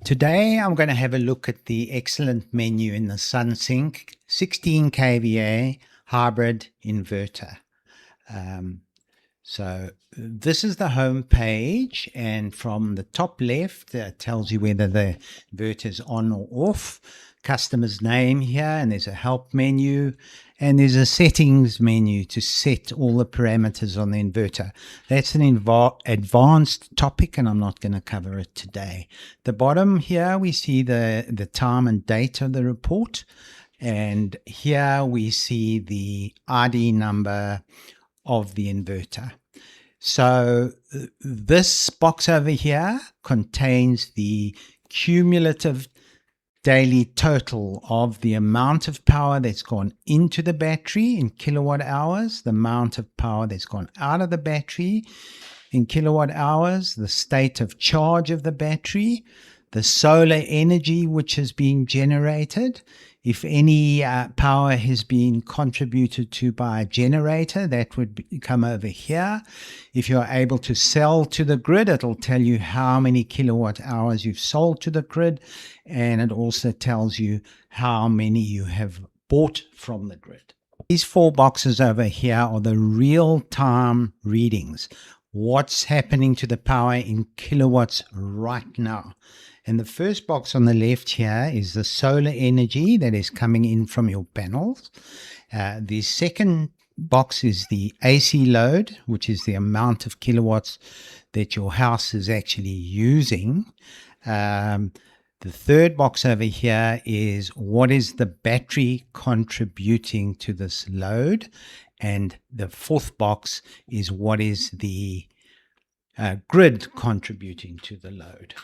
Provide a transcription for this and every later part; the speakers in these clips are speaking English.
Today I'm going to have a look at the excellent menu in the Sunsync 16 kVA hybrid inverter. So this is the home page, and from the top left it tells you whether the inverter is on or off, customer's name here, and there's a help menu, and there's a settings menu to set all the parameters on the inverter. That's an advanced topic, and I'm not going to cover it today. The bottom here we see the time and date of the report, and here we see the ID number of the inverter. So this box over here contains the cumulative daily total of the amount of power that's gone into the battery in kilowatt hours, the amount of power that's gone out of the battery in kilowatt hours, the state of charge of the battery, the solar energy which is being generated. If any power has been contributed to by a generator, that would come over here. If you're able to sell to the grid, it'll tell you how many kilowatt hours you've sold to the grid, and it also tells you how many you have bought from the grid. These four boxes over here are the real-time readings. What's happening to the power in kilowatts right now? And the first box on the left here is the solar energy that is coming in from your panels. The second box is the AC load, which is the amount of kilowatts that your house is actually using. The third box over here is what is the battery contributing to this load. And the fourth box is what is the grid contributing to the load.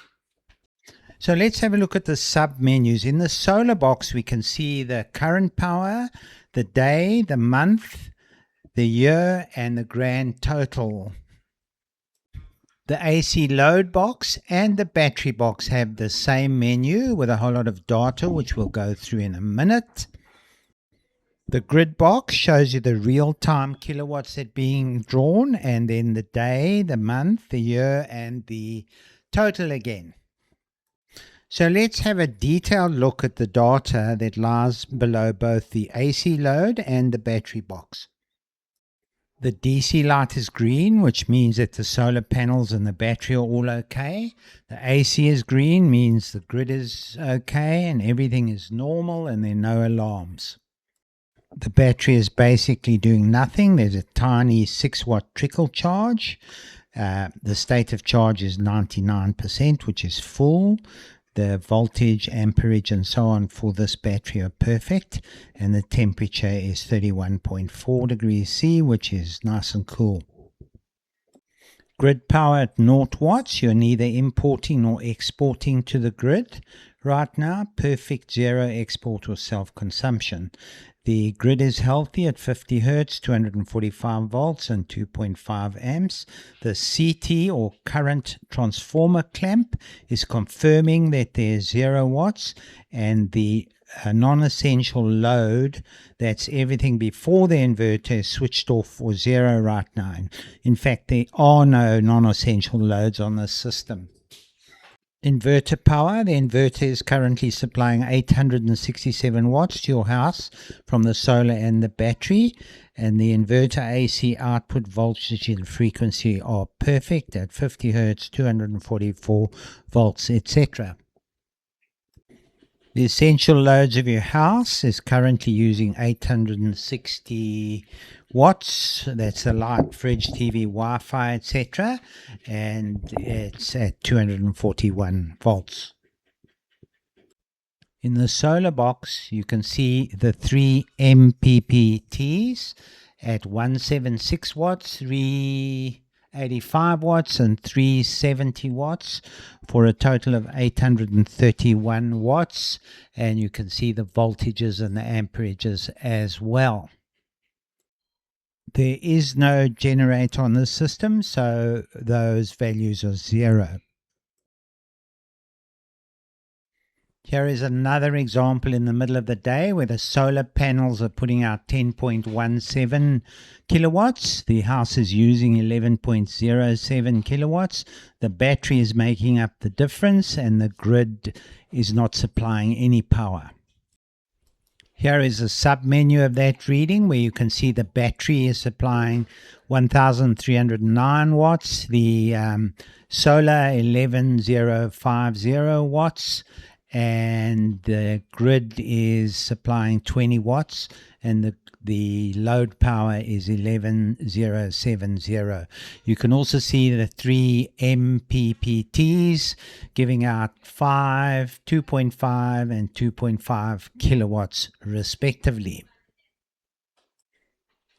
So let's have a look at the sub-menus. In the solar box, we can see the current power, the day, the month, the year, and the grand total. The AC load box and the battery box have the same menu with a whole lot of data, which we'll go through in a minute. The grid box shows you the real-time kilowatts that are being drawn, and then the day, the month, the year, and the total again. So let's have a detailed look at the data that lies below both the AC load and the battery box. The DC light is green, which means that the solar panels and the battery are all okay. The AC is green, means the grid is okay and everything is normal and there are no alarms. The battery is basically doing nothing. There's a tiny 6-watt trickle charge. The state of charge is 99%, which is full. The voltage, amperage, and so on for this battery are perfect, and the temperature is 31.4 degrees C, which is nice and cool. Grid power at 0 watts, you're neither importing nor exporting to the grid right now. Perfect zero export or self-consumption. The grid is healthy at 50 Hertz, 245 volts and 2.5 amps. The CT or current transformer clamp is confirming that there's 0 watts, and the non-essential load, that's everything before the inverter, is switched off for 0 right now. In fact, there are no non-essential loads on this system. Inverter power. The inverter is currently supplying 867 watts to your house from the solar and the battery, and the inverter AC output voltage and frequency are perfect at 50 Hertz, 244 volts, etc. The essential loads of your house is currently using 860 watts. That's the light, fridge, TV, Wi-Fi, etc. And it's at 241 volts. In the solar box, you can see the 3 MPPTs at 176 watts, 385 watts and 370 watts for a total of 831 watts, and you can see the voltages and the amperages as well. There is no generator on this system, so those values are 0. Here is another example in the middle of the day where the solar panels are putting out 10.17 kilowatts. The house is using 11.07 kilowatts. The battery is making up the difference and the grid is not supplying any power. Here is a sub-menu of that reading where you can see the battery is supplying 1,309 watts, the solar 11,050 watts, and the grid is supplying 20 watts, and the load power is 11,070. You can also see the 3 MPPTs giving out 5, 2.5 and 2.5 kilowatts respectively.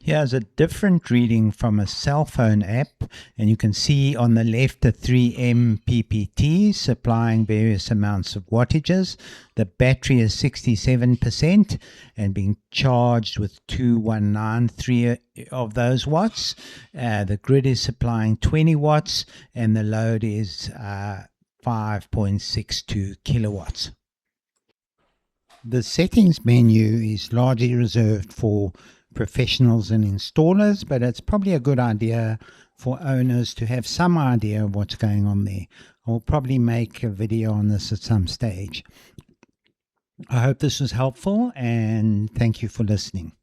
Here's a different reading from a cell phone app, and you can see on the left the 3 MPPTs supplying various amounts of wattages. The battery is 67% and being charged with 2193 of those watts. The grid is supplying 20 watts and the load is 5.62 kilowatts. The settings menu is largely reserved for professionals and installers, but it's probably a good idea for owners to have some idea of what's going on there. I'll probably make a video on this at some stage. I hope this was helpful and thank you for listening.